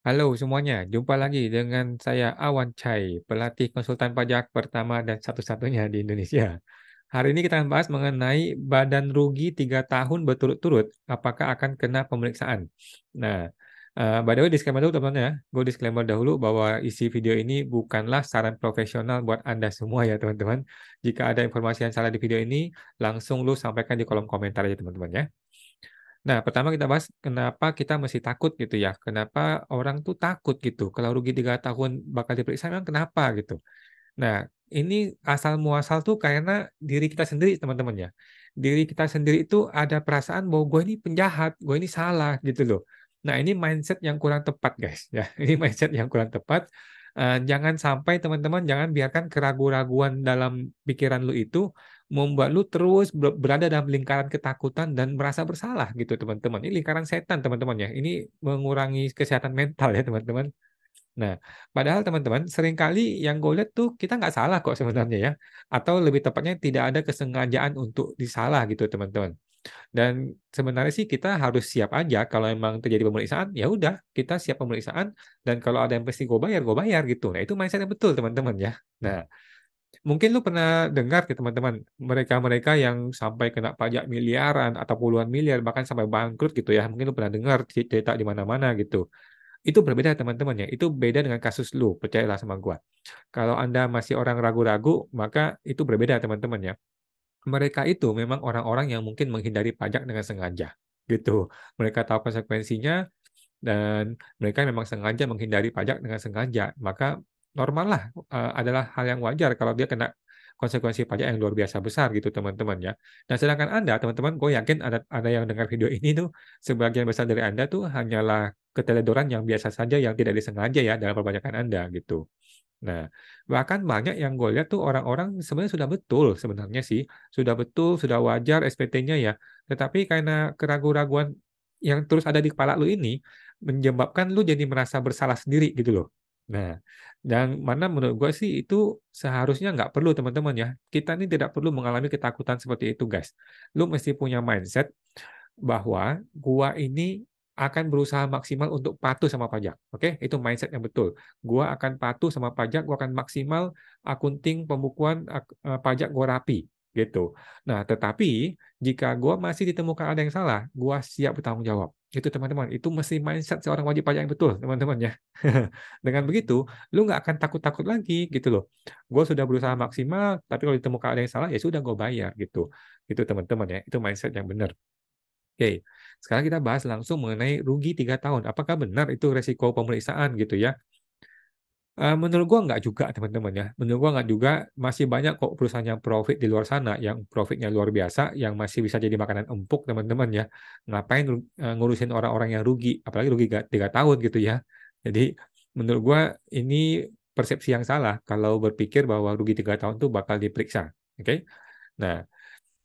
Halo semuanya, jumpa lagi dengan saya Awan Chai, pelatih konsultan pajak pertama dan satu-satunya di Indonesia. Hari ini kita akan bahas mengenai badan rugi 3 tahun berturut-turut, apakah akan kena pemeriksaan. Nah, by the way disclaimer dulu teman-teman ya, gue disclaimer dahulu bahwa isi video ini bukanlah saran profesional buat Anda semua ya teman-teman. Jika ada informasi yang salah di video ini, langsung lu sampaikan di kolom komentar aja teman-teman ya. Nah, pertama kita bahas kenapa kita mesti takut gitu ya. Kenapa orang tuh takut gitu. Kalau rugi 3 tahun bakal diperiksa memang kenapa gitu. Nah, ini asal muasal tuh karena diri kita sendiri teman-teman ya. Diri kita sendiri itu ada perasaan bahwa gue ini penjahat, gue ini salah gitu loh. Nah, ini mindset yang kurang tepat guys ya. Ini mindset yang kurang tepat. Jangan sampai teman-teman jangan biarkan keraguan-raguan dalam pikiran lu itu membuat lu terus berada dalam lingkaran ketakutan dan merasa bersalah gitu teman-teman. Ini lingkaran setan teman-teman ya. Ini mengurangi kesehatan mental ya teman-teman. Nah, padahal teman-teman seringkali yang gue lihat tuh kita nggak salah kok sebenarnya ya. Atau lebih tepatnya tidak ada kesengajaan untuk disalah gitu teman-teman. Dan sebenarnya sih kita harus siap aja kalau memang terjadi pemeriksaan, ya udah kita siap pemeriksaan dan kalau ada yang pasti gue bayar gitu. Nah, itu mindset yang betul teman-teman ya. Nah, mungkin lu pernah dengar ke teman-teman, mereka-mereka yang sampai kena pajak miliaran atau puluhan miliar bahkan sampai bangkrut gitu ya. Mungkin lu pernah dengar cerita di mana-mana gitu. Itu berbeda teman-teman ya. Itu beda dengan kasus lu, percayalah sama gua. Kalau Anda masih orang ragu-ragu, maka itu berbeda teman-teman ya. Mereka itu memang orang-orang yang mungkin menghindari pajak dengan sengaja gitu. Mereka tahu konsekuensinya dan mereka memang sengaja menghindari pajak dengan sengaja. Maka normal lah adalah hal yang wajar kalau dia kena konsekuensi pajak yang luar biasa besar gitu teman-teman ya. Nah sedangkan Anda teman-teman, gue yakin ada yang dengar video ini tuh sebagian besar dari Anda tuh hanyalah keteledoran yang biasa saja yang tidak disengaja ya dalam perpajakan Anda gitu. Nah, bahkan banyak yang gue lihat tuh orang-orang sebenarnya sudah betul sebenarnya sih, sudah betul, sudah wajar SPT-nya ya. Tetapi karena keraguan-raguan yang terus ada di kepala lu ini menyebabkan lu jadi merasa bersalah sendiri gitu loh. Nah, yang mana menurut gue sih itu seharusnya nggak perlu teman-teman ya. Kita ini tidak perlu mengalami ketakutan seperti itu guys. Lu mesti punya mindset bahwa gua ini akan berusaha maksimal untuk patuh sama pajak. Oke, itu mindset yang betul. Gua akan patuh sama pajak, gua akan maksimal akunting pembukuan pajak gua rapi gitu. Nah, tetapi jika gua masih ditemukan ada yang salah, gua siap bertanggung jawab. Itu teman-teman, itu mesti mindset seorang wajib pajak yang betul, teman-teman ya. Dengan begitu, lu nggak akan takut-takut lagi gitu loh. Gue sudah berusaha maksimal, tapi kalau ditemukan ada yang salah, ya sudah gue bayar gitu. Itu teman-teman ya, itu mindset yang benar. Oke, sekarang kita bahas langsung mengenai rugi 3 tahun. Apakah benar itu resiko pemeriksaan gitu ya? Menurut gua nggak juga teman-teman ya. Menurut gua nggak juga. Masih banyak kok perusahaan yang profit di luar sana, yang profitnya luar biasa, yang masih bisa jadi makanan empuk teman-teman ya. Ngapain ngurusin orang-orang yang rugi, apalagi rugi 3 tahun gitu ya. Jadi menurut gua ini persepsi yang salah kalau berpikir bahwa rugi 3 tahun tuh bakal diperiksa. Oke? Nah,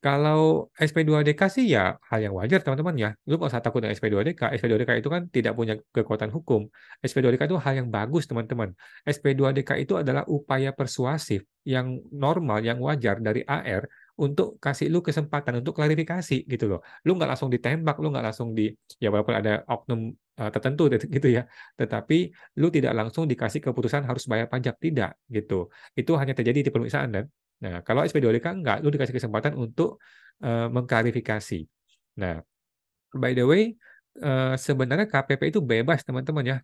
kalau SP2DK sih ya hal yang wajar teman-teman ya. Lu nggak usah takut dengan SP2DK. SP2DK itu kan tidak punya kekuatan hukum. SP2DK itu hal yang bagus teman-teman. SP2DK itu adalah upaya persuasif yang normal, yang wajar dari AR untuk kasih lu kesempatan untuk klarifikasi gitu loh. Lu nggak langsung ditembak, lu nggak langsung ya walaupun ada oknum tertentu gitu ya. Tetapi lu tidak langsung dikasih keputusan harus bayar pajak, tidak gitu. Itu hanya terjadi di pemeriksaan dan nah, kalau SP2DK enggak, lu dikasih kesempatan untuk mengklarifikasi. Nah, by the way, sebenarnya KPP itu bebas, teman-teman ya.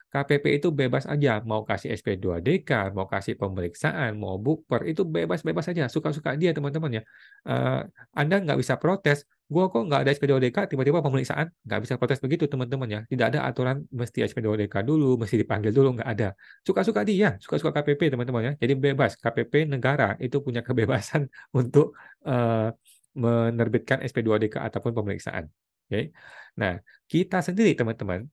KPP itu bebas aja, mau kasih SP2DK, mau kasih pemeriksaan, mau bukper, itu bebas-bebas aja, suka-suka dia, teman-teman ya. Eh, Anda nggak bisa protes, gua kok nggak ada SP2DK, tiba-tiba pemeriksaan, nggak bisa protes begitu, teman-teman ya. Tidak ada aturan mesti SP2DK dulu, mesti dipanggil dulu, nggak ada. Suka-suka dia, suka-suka KPP, teman-teman ya. Jadi bebas, KPP negara itu punya kebebasan untuk menerbitkan SP2DK ataupun pemeriksaan. Oke. Nah, kita sendiri teman-teman,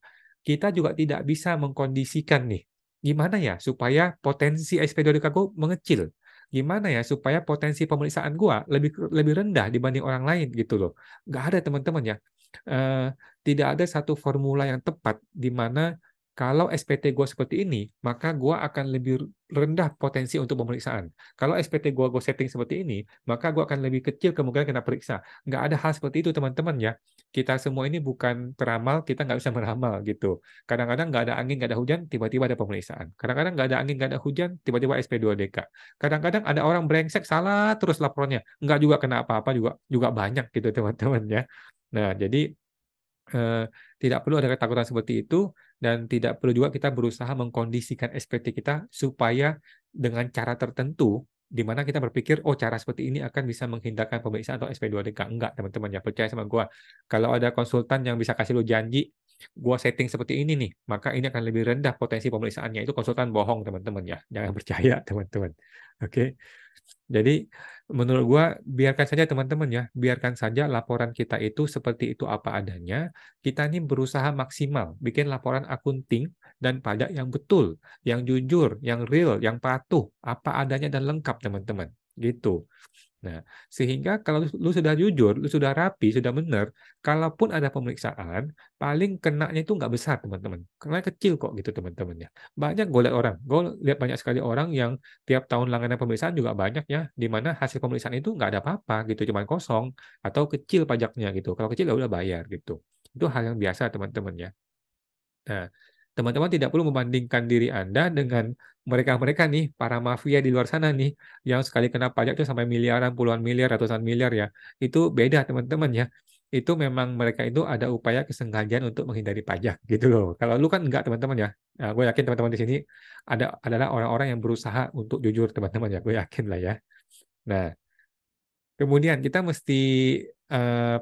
kita juga tidak bisa mengkondisikan nih, gimana ya supaya potensi SP2DK gue mengecil, gimana ya supaya potensi pemeriksaan gue lebih lebih rendah dibanding orang lain gitu loh. Nggak ada teman-teman ya. Eh, Tidak ada satu formula yang tepat di mana Kalau SPT gue seperti ini, maka gue akan lebih rendah potensi untuk pemeriksaan. Kalau SPT gue setting seperti ini, maka gue akan lebih kecil kemungkinan kena periksa. Nggak ada hal seperti itu, teman-teman ya. Kita semua ini bukan peramal, kita nggak bisa meramal gitu. Kadang-kadang nggak ada angin, nggak ada hujan, tiba-tiba ada pemeriksaan. Kadang-kadang nggak ada angin, nggak ada hujan, tiba-tiba SP2DK. Kadang-kadang ada orang brengsek, salah terus laporannya. Nggak juga kena apa-apa, juga banyak gitu, teman-teman ya. Nah, jadi eh, tidak perlu ada ketakutan seperti itu dan tidak perlu juga kita berusaha mengkondisikan SPT kita supaya dengan cara tertentu di mana kita berpikir oh cara seperti ini akan bisa menghindarkan pemeriksaan atau SP2DK. Enggak, teman-teman ya, percaya sama gua. Kalau ada konsultan yang bisa kasih lu janji gua setting seperti ini nih, maka ini akan lebih rendah potensi pemeriksaannya. Itu konsultan bohong, teman-teman ya. Jangan percaya, teman-teman. Oke. Jadi menurut gua biarkan saja teman-teman ya, biarkan saja laporan kita itu seperti itu apa adanya. Kita ini berusaha maksimal bikin laporan akunting dan pajak yang betul, yang jujur, yang real, yang patuh, apa adanya dan lengkap teman-teman. Gitu. Nah, sehingga kalau lu sudah jujur, lu sudah rapi, sudah benar, kalaupun ada pemeriksaan, paling kenanya itu nggak besar, teman-teman. Karena kecil kok gitu, teman-teman ya. Banyak gue lihat orang, gue lihat banyak sekali orang yang tiap tahun langganan pemeriksaan juga banyak ya, di mana hasil pemeriksaan itu nggak ada apa-apa gitu, cuma kosong atau kecil pajaknya gitu. Kalau kecil ya udah bayar gitu. Itu hal yang biasa, teman-teman ya. Nah, teman-teman tidak perlu membandingkan diri Anda dengan mereka-mereka nih, para mafia di luar sana nih, yang sekali kena pajak itu sampai miliaran, puluhan miliar, ratusan miliar ya. Itu beda teman-teman ya. Itu memang mereka itu ada upaya kesengajaan untuk menghindari pajak gitu loh. Kalau lu kan enggak teman-teman ya. Nah, gue yakin teman-teman di sini adalah orang-orang yang berusaha untuk jujur teman-teman ya. Gue yakin lah ya. Nah, kemudian kita mesti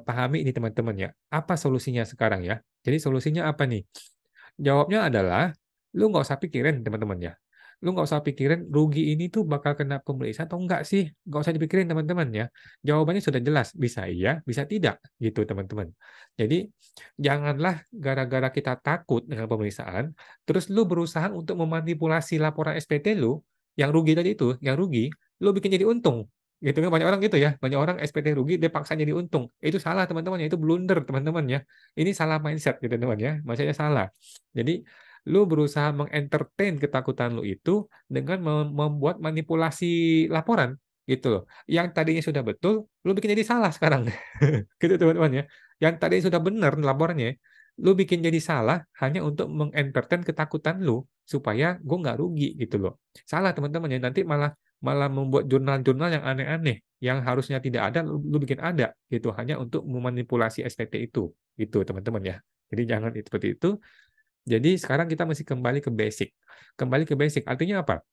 pahami ini teman-teman ya. Apa solusinya sekarang ya? Jadi solusinya apa nih? Jawabnya adalah, lu nggak usah pikirin teman-teman ya. Lu nggak usah pikirin rugi ini tuh bakal kena pemeriksaan atau enggak sih. Nggak usah dipikirin teman-teman ya. Jawabannya sudah jelas. Bisa iya, bisa tidak. Gitu teman-teman. Jadi, janganlah gara-gara kita takut dengan pemeriksaan, terus lu berusaha untuk memanipulasi laporan SPT lu, yang rugi tadi itu, yang rugi, lu bikin jadi untung. Gitu kan banyak orang gitu ya. Banyak orang SPT rugi, dia paksa jadi untung. Itu salah teman-teman ya. Itu blunder teman-teman ya. Ini salah mindset gitu teman ya. Maksudnya salah. Jadi lu berusaha mengentertain ketakutan lu itu dengan membuat manipulasi laporan gitu loh. Yang tadinya sudah betul, lu bikin jadi salah sekarang. Gitu teman-teman ya. Yang tadinya sudah benar laporannya, lu bikin jadi salah hanya untuk mengentertain ketakutan lu supaya gue nggak rugi gitu loh. Salah teman-teman ya. Nanti malah malah membuat jurnal-jurnal yang aneh-aneh yang harusnya tidak ada lu bikin ada gitu hanya untuk memanipulasi SPT itu gitu teman-teman ya. Jadi jangan seperti itu. Jadi sekarang kita mesti kembali ke basic. Kembali ke basic artinya apa?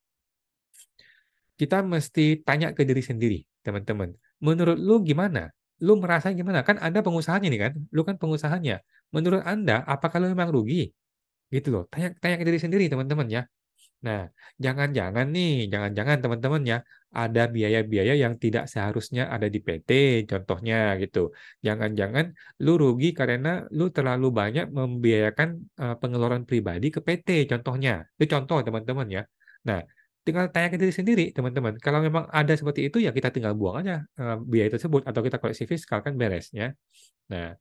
Kita mesti tanya ke diri sendiri, teman-teman. Menurut lu gimana? Lu merasa gimana? Kan Anda pengusahanya nih kan? Lu kan pengusahanya. Menurut Anda, apakah lu memang rugi? Gitu loh. Tanya, tanya ke diri sendiri, teman-teman ya. Nah, jangan-jangan nih, jangan-jangan teman-teman ya, ada biaya-biaya yang tidak seharusnya ada di PT, contohnya gitu. Jangan-jangan lu rugi karena lu terlalu banyak membiayakan pengeluaran pribadi ke PT, contohnya. Itu contoh teman-teman ya. Nah, tinggal tanya ke diri sendiri, teman-teman. Kalau memang ada seperti itu, ya kita tinggal buang aja biaya tersebut, atau kita koleksi fiskal, kan beres ya. Nah,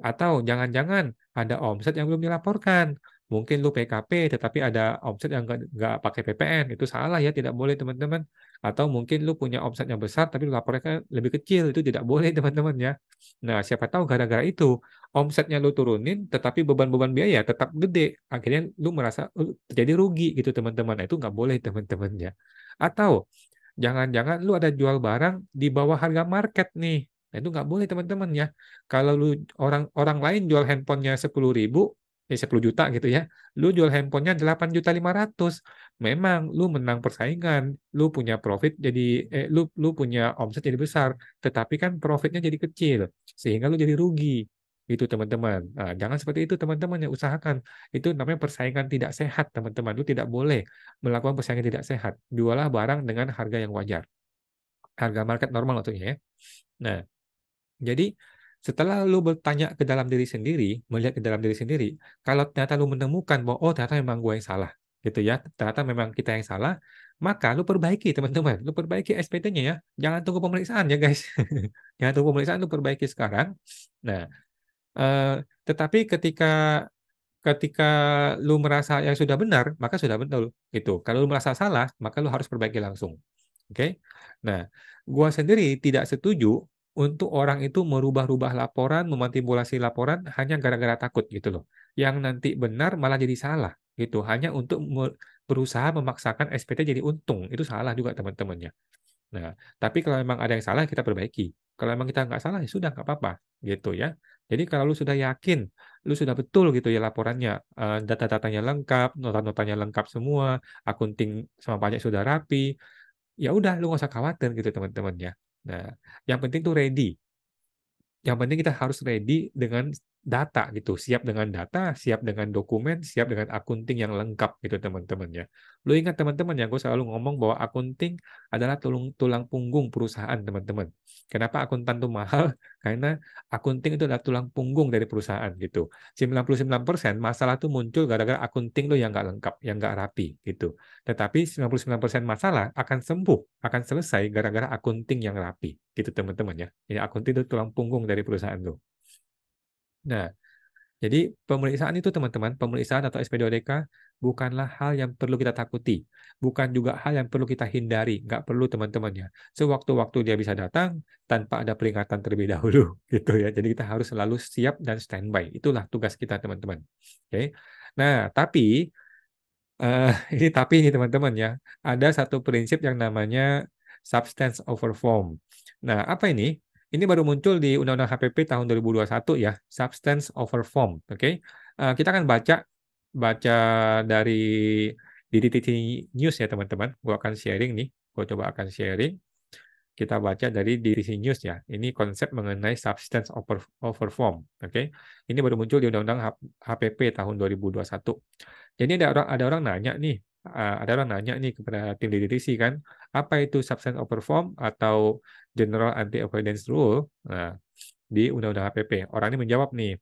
atau jangan-jangan ada omset yang belum dilaporkan. Mungkin lu PKP tetapi ada omset yang nggak pakai PPN. Itu salah ya, tidak boleh teman-teman. Atau mungkin lu punya omset yang besar tapi lu lapornya lebih kecil. Itu tidak boleh teman-teman ya. Nah, siapa tahu gara-gara itu omsetnya lu turunin tetapi beban-beban biaya tetap gede. Akhirnya lu merasa terjadi rugi gitu teman-teman. Nah, itu nggak boleh teman-teman ya. Atau jangan-jangan lu ada jual barang di bawah harga market nih. Nah, itu nggak boleh teman-teman ya. Kalau lu orang orang lain jual handphonenya 10.000, 10 juta gitu ya. Lu jual handphonenya 8.500.000. Memang lu menang persaingan, lu punya profit jadi lu punya omset jadi besar, tetapi kan profitnya jadi kecil sehingga lu jadi rugi. Itu teman-teman. Nah, jangan seperti itu teman-teman yang usahakan. Itu namanya persaingan tidak sehat, teman-teman. Lu tidak boleh melakukan persaingan tidak sehat. Jualah barang dengan harga yang wajar. Harga market normal maksudnya ya. Nah, jadi setelah lu bertanya ke dalam diri sendiri, melihat ke dalam diri sendiri, kalau ternyata lu menemukan bahwa oh ternyata memang gue yang salah, gitu ya, ternyata memang kita yang salah, maka lu perbaiki teman-teman, lu perbaiki SPT-nya ya, jangan tunggu pemeriksaan ya guys, jangan tunggu pemeriksaan, lu perbaiki sekarang. Nah, eh, tetapi ketika ketika lu merasa yang sudah benar, maka sudah betul gitu. Kalau lu merasa salah, maka lu harus perbaiki langsung. Oke. Nah, gua sendiri tidak setuju untuk orang itu merubah-rubah laporan, memanipulasi laporan hanya gara-gara takut gitu loh. Yang nanti benar malah jadi salah gitu, hanya untuk berusaha memaksakan SPT jadi untung. Itu salah juga teman-temannya. Nah, tapi kalau memang ada yang salah, kita perbaiki. Kalau memang kita nggak salah, ya sudah nggak apa-apa, gitu ya. Jadi kalau lu sudah yakin, lu sudah betul gitu ya laporannya, data-datanya lengkap, nota-notanya lengkap semua, akunting sama pajak sudah rapi, ya udah lu nggak usah khawatir gitu teman-teman ya. Nah, yang penting tuh ready. Yang penting kita harus ready dengan data gitu, siap dengan data, siap dengan dokumen, siap dengan akunting yang lengkap gitu teman-teman ya. Lu ingat teman-teman ya, gue selalu ngomong bahwa akunting adalah tulang punggung perusahaan teman-teman. Kenapa akuntan tuh mahal? Karena akunting itu adalah tulang punggung dari perusahaan gitu. 99% masalah tuh muncul gara-gara akunting tuh yang nggak lengkap, yang nggak rapi gitu. Tetapi 99% masalah akan sembuh, akan selesai gara-gara akunting yang rapi gitu teman-teman ya. Ini akunting itu tulang punggung dari perusahaan tuh. Nah, jadi pemeriksaan itu teman-teman, pemeriksaan atau SPD-ODK bukanlah hal yang perlu kita takuti, bukan juga hal yang perlu kita hindari, nggak perlu teman-teman ya. Sewaktu-waktu dia bisa datang tanpa ada peringatan terlebih dahulu, gitu ya. Jadi kita harus selalu siap dan standby. Itulah tugas kita teman-teman. Oke. Nah, tapi ini teman-teman ya, ada satu prinsip yang namanya substance over form. Nah, apa ini? Ini baru muncul di Undang-Undang HPP tahun 2021 ya, substance over form. Oke. Kita akan baca dari DDTT News ya teman-teman. Gua akan sharing nih. Gua coba akan sharing. Kita baca dari DDTC News ya. Ini konsep mengenai substance over form. Oke. Ini baru muncul di Undang-Undang HPP tahun 2021. Jadi ada orang nanya nih, kepada tim DDTC kan, apa itu substance over form atau General Anti-Avoidance Rule? Nah, di Undang-Undang HPP. Orang ini menjawab nih,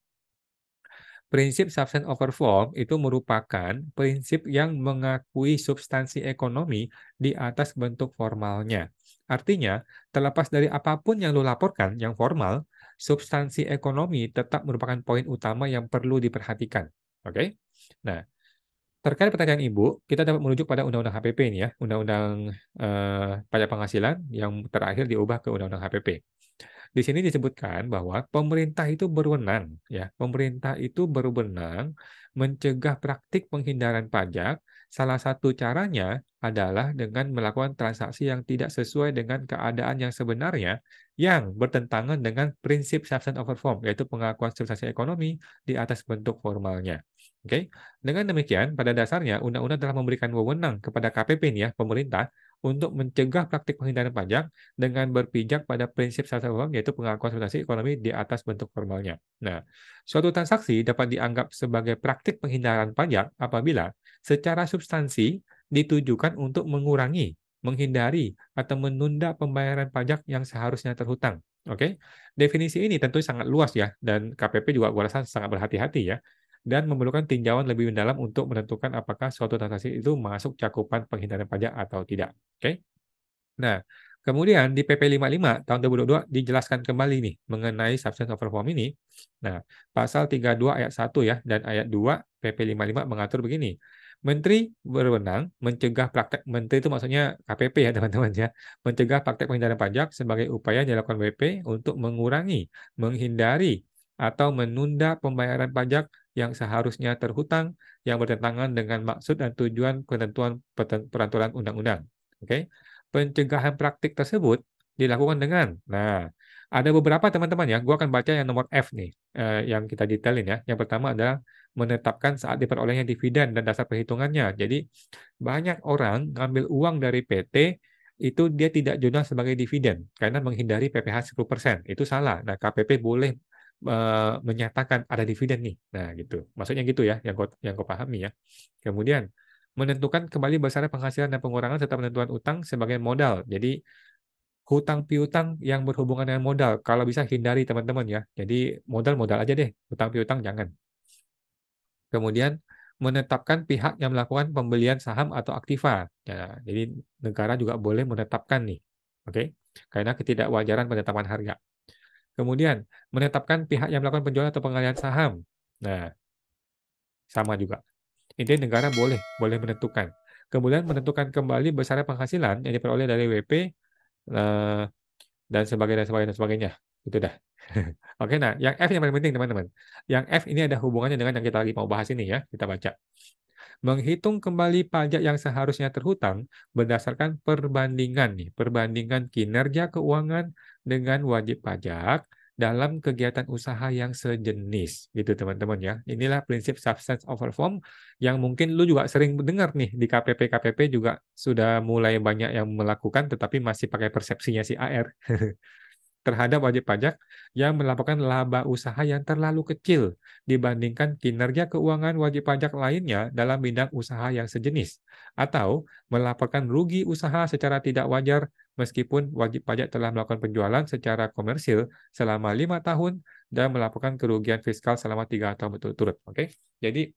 prinsip substance over form itu merupakan prinsip yang mengakui substansi ekonomi di atas bentuk formalnya. Artinya, terlepas dari apapun yang lo laporkan, yang formal, substansi ekonomi tetap merupakan poin utama yang perlu diperhatikan. Oke? Nah, terkait pertanyaan Ibu, kita dapat merujuk pada Undang-Undang HPP ini ya, Undang-Undang Pajak Penghasilan yang terakhir diubah ke Undang-Undang HPP. Di sini disebutkan bahwa pemerintah itu berwenang, ya, pemerintah itu berwenang mencegah praktik penghindaran pajak. Salah satu caranya adalah dengan melakukan transaksi yang tidak sesuai dengan keadaan yang sebenarnya, yang bertentangan dengan prinsip substance over form, yaitu pengakuan substansi ekonomi di atas bentuk formalnya. Oke, dengan demikian, pada dasarnya undang-undang telah memberikan wewenang kepada KPP nih ya, pemerintah, untuk mencegah praktik penghindaran pajak dengan berpijak pada prinsip substansi form, yaitu pengakuan substansi ekonomi di atas bentuk formalnya. Nah, suatu transaksi dapat dianggap sebagai praktik penghindaran pajak apabila secara substansi ditujukan untuk mengurangi, menghindari, atau menunda pembayaran pajak yang seharusnya terhutang. Oke, definisi ini tentu sangat luas ya, dan KPP juga gua rasa sangat berhati-hati ya, dan memerlukan tinjauan lebih mendalam untuk menentukan apakah suatu transaksi itu masuk cakupan penghindaran pajak atau tidak. Oke. Nah, kemudian di PP 55 tahun 2022 dijelaskan kembali nih mengenai substance over form ini. Nah, pasal 32 ayat 1 ya dan ayat 2 PP 55 mengatur begini. Menteri berwenang mencegah praktek, menteri itu maksudnya KPP ya teman-teman ya, mencegah praktek penghindaran pajak sebagai upaya yang dilakukan BP untuk mengurangi, menghindari, atau menunda pembayaran pajak yang seharusnya terhutang yang bertentangan dengan maksud dan tujuan ketentuan peraturan undang-undang. Oke. Pencegahan praktik tersebut dilakukan dengan, nah, ada beberapa teman-teman ya, gua akan baca yang nomor F nih, yang kita detailin ya. Yang pertama adalah menetapkan saat diperolehnya dividen dan dasar perhitungannya. Jadi banyak orang ngambil uang dari PT itu dia tidak jurnal sebagai dividen karena menghindari PPh 10%. Itu salah. Nah, KPP boleh menyatakan ada dividen nih. Nah, gitu. Maksudnya gitu ya, yang gua pahami ya. Kemudian menentukan kembali besarnya penghasilan dan pengurangan serta penentuan utang sebagai modal. Jadi hutang piutang yang berhubungan dengan modal, kalau bisa hindari teman-teman ya. Jadi modal-modal aja deh, hutang piutang jangan. Kemudian menetapkan pihak yang melakukan pembelian saham atau aktiva. Ya, jadi negara juga boleh menetapkan nih. Oke. Karena ketidakwajaran penetapan harga. Kemudian menetapkan pihak yang melakukan penjualan atau pengalihan saham. Nah, sama juga. Intinya negara boleh menentukan. Kemudian menentukan kembali besarnya penghasilan yang diperoleh dari WP eh, dan sebagainya. Itu dah. Oke, nah yang F yang paling penting teman-teman. Yang F ini ada hubungannya dengan yang kita lagi mau bahas ini ya. Kita baca. Menghitung kembali pajak yang seharusnya terhutang berdasarkan perbandingan kinerja keuangan dengan wajib pajak dalam kegiatan usaha yang sejenis, gitu teman-teman ya. Inilah prinsip substance over form yang mungkin lu juga sering dengar nih di KPP juga sudah mulai banyak yang melakukan, tetapi masih pakai persepsinya si AR. Terhadap wajib pajak yang melaporkan laba usaha yang terlalu kecil dibandingkan kinerja keuangan wajib pajak lainnya dalam bidang usaha yang sejenis, atau melaporkan rugi usaha secara tidak wajar meskipun wajib pajak telah melakukan penjualan secara komersil selama 5 tahun dan melaporkan kerugian fiskal selama 3 tahun berturut-turut. Oke, jadi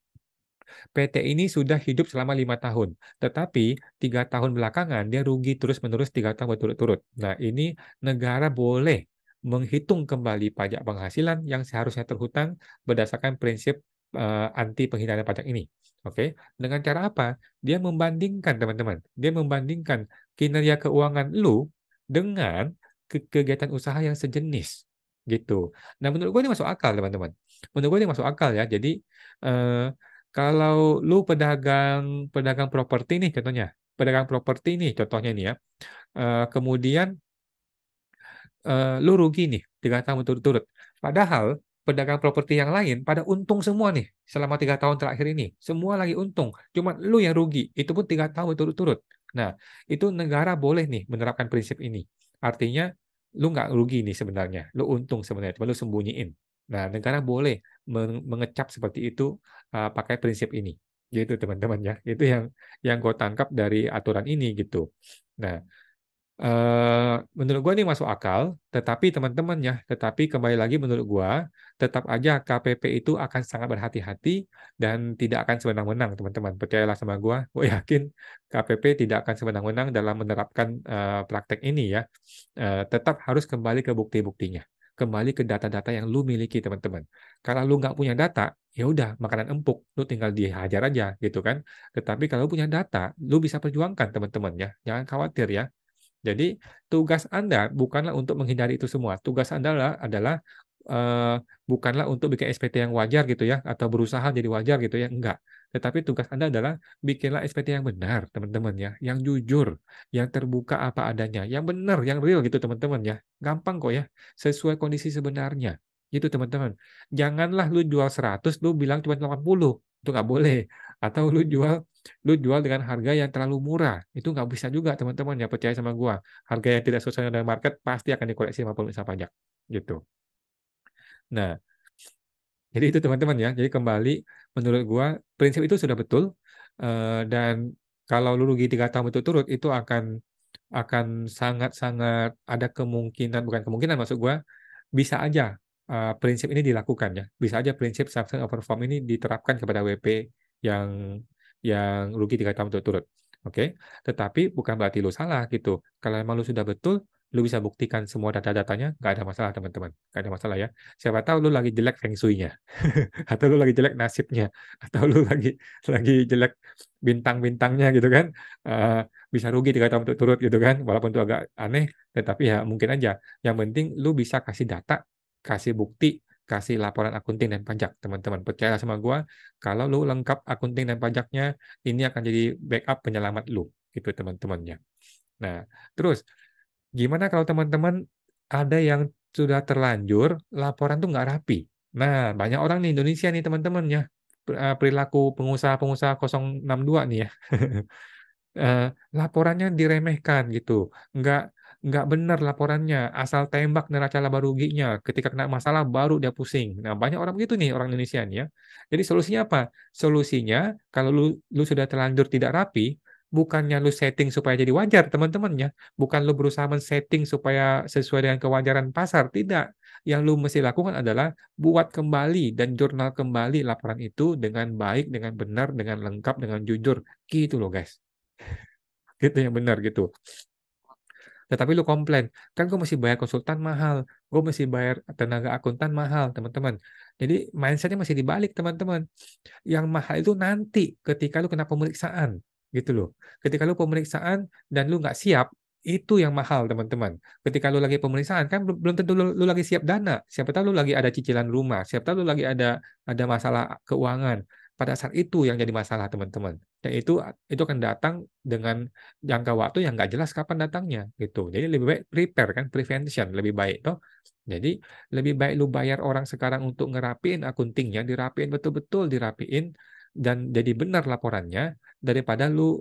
PT ini sudah hidup selama 5 tahun, tetapi 3 tahun belakangan dia rugi terus-menerus 3 tahun berturut-turut. Nah, ini negara boleh menghitung kembali pajak penghasilan yang seharusnya terhutang berdasarkan prinsip anti penghinaan pajak ini. Oke, dengan cara apa? Dia membandingkan teman-teman. Dia membandingkan kinerja keuangan lu dengan kegiatan usaha yang sejenis gitu. Nah, menurut gue ini masuk akal teman-teman. Menurut gue ini masuk akal ya. Jadi eh, kalau lu pedagang pedagang properti nih contohnya, pedagang properti nih contohnya nih ya, kemudian lu rugi nih 3 tahun berturut-turut. Padahal pedagang properti yang lain pada untung semua nih selama 3 tahun terakhir ini, semua lagi untung. Cuma lu yang rugi, itu pun 3 tahun berturut-turut. Nah, itu negara boleh nih menerapkan prinsip ini. Artinya lu nggak rugi nih sebenarnya, lu untung sebenarnya, cuma lu sembunyiin. Nah, negara boleh mengecap seperti itu pakai prinsip ini. Gitu teman-teman ya. Itu yang gue tangkap dari aturan ini gitu. Nah, menurut gue ini masuk akal, tetapi teman-teman ya, tetapi kembali lagi menurut gue, tetap aja KPP itu akan sangat berhati-hati dan tidak akan sewenang-wenang, teman-teman. Percayalah sama gue yakin KPP tidak akan sewenang-wenang dalam menerapkan praktek ini ya. Tetap harus kembali ke bukti-buktinya, kembali ke data-data yang lu miliki, teman-teman. Kalau lu nggak punya data, ya udah makanan empuk, lu tinggal dihajar aja gitu kan. Tetapi kalau punya data, lu bisa perjuangkan, teman-teman ya. Jangan khawatir ya. Jadi tugas Anda bukanlah untuk menghindari itu semua. Tugas Anda adalah eh, bukanlah untuk bikin SPT yang wajar gitu ya, atau berusaha jadi wajar gitu ya, enggak. Tetapi tugas Anda adalah bikinlah SPT yang benar, teman-teman ya, yang jujur, yang terbuka apa adanya, yang benar, yang real gitu teman-teman ya. Gampang kok ya, sesuai kondisi sebenarnya. Gitu teman-teman. Janganlah lu jual 100, lu bilang cuma 80. Itu nggak boleh. Atau lu jual dengan harga yang terlalu murah. Itu nggak bisa juga teman-teman ya, percaya sama gua. Harga yang tidak sesuai dengan market pasti akan dikoreksi sama pemerintah pajak. Gitu. Nah, jadi itu teman-teman ya. Jadi kembali menurut gua prinsip itu sudah betul dan kalau lu rugi 3 tahun berturut-turut itu akan sangat-sangat ada kemungkinan, bukan kemungkinan maksud gua, bisa aja prinsip ini dilakukan ya. Bisa aja prinsip substance over form ini diterapkan kepada WP yang rugi 3 tahun berturut-turut. Oke, tetapi bukan berarti lu salah gitu. Kalau emang lu sudah betul, lu bisa buktikan semua data-datanya, nggak ada masalah teman-teman, nggak ada masalah ya. Siapa tahu lu lagi jelek feng shui-nya, atau lu lagi jelek nasibnya, atau lu lagi jelek bintang-bintangnya gitu kan, Eh, bisa rugi 3 tahun berturut-turut gitu kan, walaupun itu agak aneh, tetapi ya mungkin aja. Yang penting lu bisa kasih data, kasih bukti, kasih laporan akunting dan pajak, teman-teman. Percaya sama gua, kalau lu lengkap akunting dan pajaknya, ini akan jadi backup penyelamat lu, gitu teman-temannya. Nah, terus gimana kalau teman-teman ada yang sudah terlanjur laporan tuh nggak rapi? Nah, banyak orang di Indonesia nih teman-teman ya, perilaku pengusaha-pengusaha 062 nih ya. eh, Laporannya diremehkan gitu, nggak nggak benar laporannya, asal tembak neraca laba ruginya, ketika kena masalah baru dia pusing. Nah banyak orang begitu nih orang Indonesia nih ya. Jadi solusinya apa? Solusinya kalau lu sudah terlanjur tidak rapi, bukannya lu setting supaya jadi wajar teman-teman ya, bukan lu berusaha men-setting supaya sesuai dengan kewajaran pasar, tidak. Yang lu mesti lakukan adalah buat kembali dan jurnal kembali laporan itu dengan baik, dengan benar, dengan lengkap, dengan jujur, gitu loh guys. Gitu yang benar gitu. Tetapi lu komplain, kan gue mesti bayar konsultan mahal, gue mesti bayar tenaga akuntan mahal, teman-teman. Jadi mindsetnya masih dibalik, teman-teman. Yang mahal itu nanti ketika lu kena pemeriksaan, gitu loh. Ketika lu pemeriksaan dan lu nggak siap, itu yang mahal, teman-teman. Ketika lu lagi pemeriksaan, kan belum tentu lu lagi siap dana. Siapa tahu lu lagi ada cicilan rumah, siapa tahu lu lagi ada masalah keuangan. Pada saat itu yang jadi masalah, teman-teman. Dan itu akan datang dengan jangka waktu yang nggak jelas kapan datangnya, gitu. Jadi lebih baik prepare, kan, prevention lebih baik, toh. Jadi lebih baik lu bayar orang sekarang untuk ngerapiin akuntingnya, dirapiin betul-betul, dirapiin dan jadi benar laporannya, daripada lu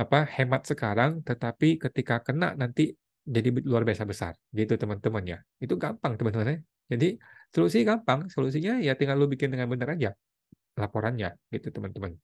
hemat sekarang, tetapi ketika kena nanti jadi luar biasa besar, gitu, teman-teman, ya. Itu gampang, teman-teman, ya. Jadi solusi gampang, solusinya ya tinggal lu bikin dengan benar aja laporannya, gitu, teman-teman.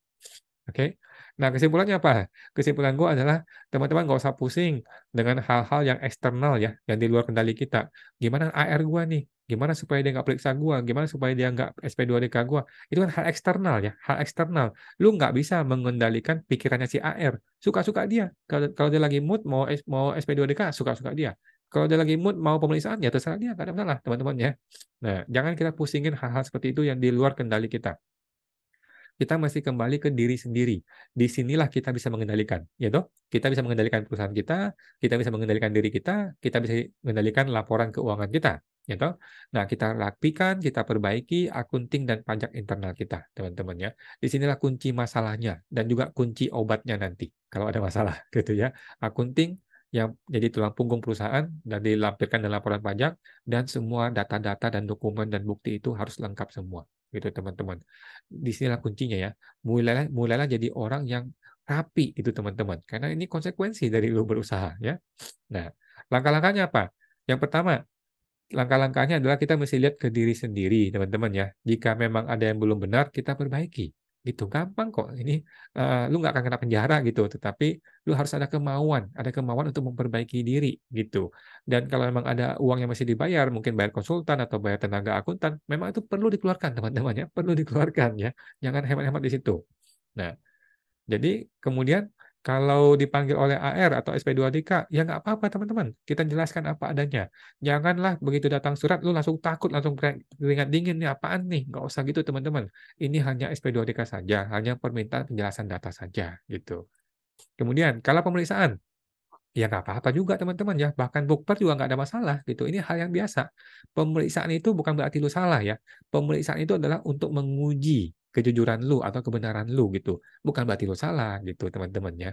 Oke. Nah, kesimpulannya apa? Kesimpulan gue adalah teman-teman nggak usah pusing dengan hal-hal yang eksternal, ya, yang di luar kendali kita. Gimana AR gue nih? Gimana supaya dia nggak periksa gue? Gimana supaya dia nggak SP2DK gue? Itu kan hal eksternal, ya, hal eksternal. Lu nggak bisa mengendalikan pikirannya si AR. Suka-suka dia. Kalau dia lagi mood mau SP2DK, suka-suka dia. Kalau dia lagi mood mau pemeriksaan, ya terserah dia, nggak ada masalah, teman-teman, ya. Nah, jangan kita pusingin hal-hal seperti itu yang di luar kendali kita. Kita mesti kembali ke diri sendiri. Di sinilah kita bisa mengendalikan, ya toh? Kita bisa mengendalikan perusahaan kita bisa mengendalikan diri kita bisa mengendalikan laporan keuangan kita, ya toh? Nah, kita rapikan, kita perbaiki akunting dan pajak internal kita, teman-teman, ya. Di sinilah kunci masalahnya dan juga kunci obatnya nanti kalau ada masalah, gitu, ya. Akunting yang jadi tulang punggung perusahaan dan dilampirkan dalam laporan pajak, dan semua data-data dan dokumen dan bukti itu harus lengkap semua, gitu, teman-teman. Di sinilah kuncinya, ya. Mulailah jadi orang yang rapi itu, teman-teman. Karena ini konsekuensi dari lu berusaha, ya. Nah, langkah-langkahnya apa? Yang pertama, langkah-langkahnya adalah kita mesti lihat ke diri sendiri, teman-teman, ya. Jika memang ada yang belum benar, kita perbaiki. Gitu, gampang kok. Ini lu nggak akan kena penjara gitu, tetapi lu harus ada kemauan untuk memperbaiki diri gitu. Dan kalau memang ada uang yang masih dibayar, mungkin bayar konsultan atau bayar tenaga akuntan, memang itu perlu dikeluarkan, teman-teman, ya, perlu dikeluarkan, ya. Jangan hemat-hemat di situ. Nah, jadi kemudian kalau dipanggil oleh AR atau SP2DK, ya nggak apa-apa, teman-teman. Kita jelaskan apa adanya. Janganlah begitu datang surat, lu langsung takut, langsung keringat dingin, nih apaan nih? Nggak usah gitu, teman-teman. Ini hanya SP2DK saja, hanya permintaan penjelasan data saja, gitu. Kemudian, kalau pemeriksaan, ya nggak apa-apa juga, teman-teman, ya. Bahkan bukber juga nggak ada masalah, gitu. Ini hal yang biasa. Pemeriksaan itu bukan berarti lu salah, ya. Pemeriksaan itu adalah untuk menguji kejujuran lu atau kebenaran lu, gitu. Bukan berarti lu salah, gitu, teman-teman, ya.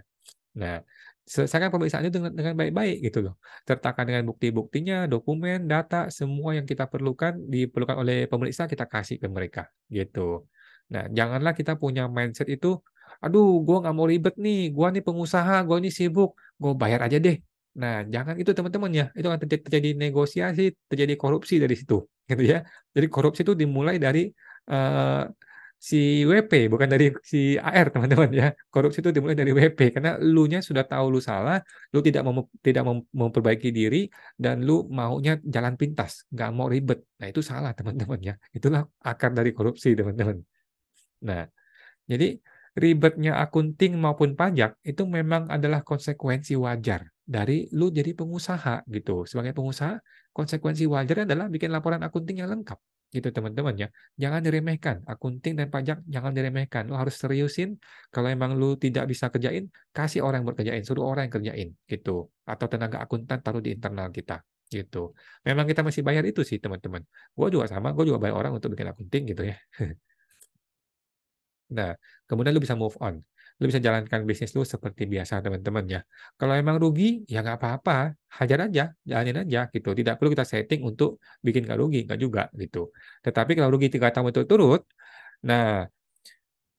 Nah, selesaikan pemeriksaan itu dengan baik-baik, gitu loh. Sertakan dengan bukti-buktinya, dokumen, data, semua yang kita diperlukan oleh pemeriksa, kita kasih ke mereka, gitu. Nah, janganlah kita punya mindset itu, aduh, gue nggak mau ribet nih, gue nih pengusaha, gue ini sibuk, gue bayar aja deh. Nah, jangan itu, teman-teman, ya. Itu akan terjadi negosiasi, terjadi korupsi dari situ, gitu, ya. Jadi korupsi itu dimulai dari eh, si WP, bukan dari si AR, teman-teman, ya. Korupsi itu dimulai dari WP karena lunya sudah tahu lu salah, lu tidak mau memperbaiki diri, dan lu maunya jalan pintas, nggak mau ribet. Nah, itu salah, teman-teman, ya. Itulah akar dari korupsi, teman-teman. Nah, jadi ribetnya akunting maupun pajak itu memang adalah konsekuensi wajar dari lu jadi pengusaha, gitu. Sebagai pengusaha, konsekuensi wajarnya adalah bikin laporan akunting yang lengkap, gitu, teman-teman, ya. Jangan diremehkan, akunting dan pajak jangan diremehkan. Lu harus seriusin. Kalau emang lu tidak bisa kerjain, kasih orang yang berkerjain, suruh orang yang kerjain, gitu. Atau tenaga akuntan taruh di internal kita, gitu. Memang kita masih bayar itu sih, teman-teman. Gue juga sama, gue juga bayar orang untuk bikin akunting, gitu, ya. Nah, kemudian lu bisa move on. Lu bisa jalankan bisnis lu seperti biasa, teman-teman, ya. Kalau emang rugi, ya nggak apa-apa. Hajar aja, jalanin aja, gitu. Tidak perlu kita setting untuk bikin nggak rugi, nggak juga, gitu. Tetapi kalau rugi 3 tahun berturut-turut, nah,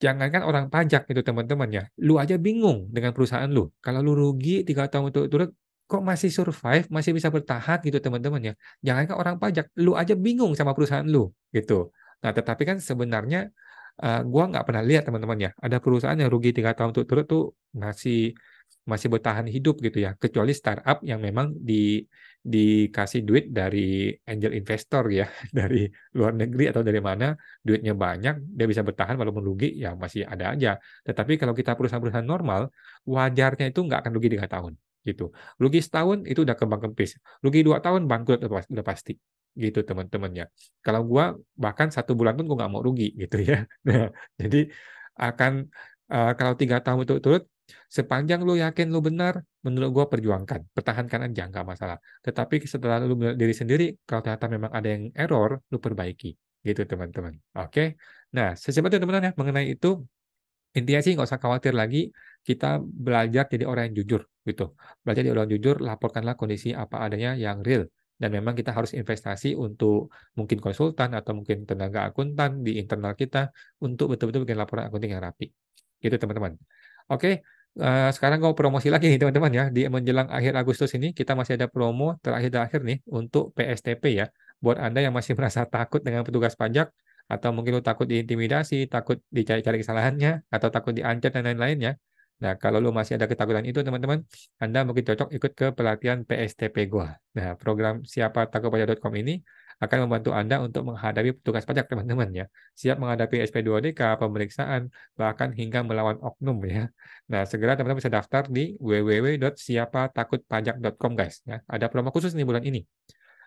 jangankan orang pajak itu, teman-teman, ya. Lu aja bingung dengan perusahaan lu. Kalau lu rugi 3 tahun berturut-turut, kok masih survive, masih bisa bertahan, gitu, teman-teman, ya. Jangankan orang pajak, lu aja bingung sama perusahaan lu, gitu. Nah, tetapi kan sebenarnya gua nggak pernah lihat, teman-teman, ya, ada perusahaan yang rugi 3 tahun berturut-turut tuh masih masih bertahan hidup, gitu, ya, kecuali startup yang memang dikasih duit dari angel investor, ya, dari luar negeri atau dari mana, duitnya banyak, dia bisa bertahan walaupun rugi, ya masih ada aja. Tetapi kalau kita perusahaan-perusahaan normal, wajarnya itu nggak akan rugi 3 tahun, gitu. Rugi setahun itu udah kembang-kempis, rugi 2 tahun bangkrut udah pasti, gitu teman-teman ya. Kalau gua bahkan 1 bulan pun gua nggak mau rugi gitu ya. Nah, jadi akan kalau 3 tahun berturut-turut, sepanjang lu yakin lu benar, menurut gua perjuangkan, pertahankan aja nggak masalah. Tetapi setelah lu melihat diri sendiri, kalau ternyata memang ada yang error, lu perbaiki, gitu teman-teman. Oke. Nah, sesimpel itu teman-teman ya mengenai itu. Intinya sih nggak usah khawatir lagi, kita belajar jadi orang yang jujur, gitu. Belajar jadi orang jujur, laporkanlah kondisi apa adanya yang real. Dan memang kita harus investasi untuk mungkin konsultan atau mungkin tenaga akuntan di internal kita untuk betul-betul bikin laporan akunting yang rapi. Gitu teman-teman. Oke, sekarang mau promosi lagi nih teman-teman ya. Di menjelang akhir Agustus ini kita masih ada promo terakhir-terakhir nih untuk PSTP ya. Buat Anda yang masih merasa takut dengan petugas pajak, atau mungkin lu takut diintimidasi, takut dicari-cari kesalahannya, atau takut diancam dan lain-lainnya. Nah, kalau lu masih ada ketakutan itu, teman-teman, Anda mungkin cocok ikut ke pelatihan PSTP Gua. Nah, program siapatakutpajak.com ini akan membantu Anda untuk menghadapi petugas pajak, teman-teman ya. Siap menghadapi SP2DK, pemeriksaan, bahkan hingga melawan oknum ya. Nah, segera teman-teman bisa daftar di www.siapatakutpajak.com guys ya. Ada promo khusus nih bulan ini.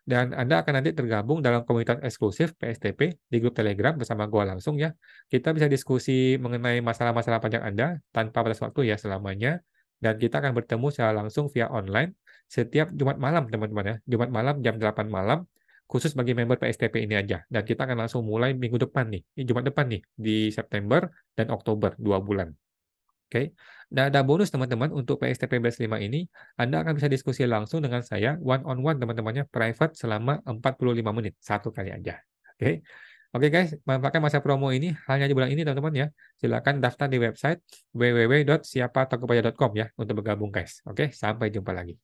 Dan Anda akan nanti tergabung dalam komunitas eksklusif PSTP di grup Telegram bersama gua langsung ya. Kita bisa diskusi mengenai masalah-masalah pajak Anda tanpa batas waktu ya selamanya. Dan kita akan bertemu secara langsung via online setiap Jumat malam, teman-teman ya. Jumat malam jam 8 malam, khusus bagi member PSTP ini aja. Dan kita akan langsung mulai minggu depan nih, Jumat depan nih, di September dan Oktober, 2 bulan. Oke. Dan ada bonus teman-teman untuk PSTP Batch 5 ini, Anda akan bisa diskusi langsung dengan saya one on one teman-temannya private selama 45 menit, satu kali aja. Oke. Oke guys, manfaatkan masa promo ini hanya di bulan ini teman-teman ya. Silakan daftar di website www.siapatakutpajak.com ya untuk bergabung guys. Oke, sampai jumpa lagi.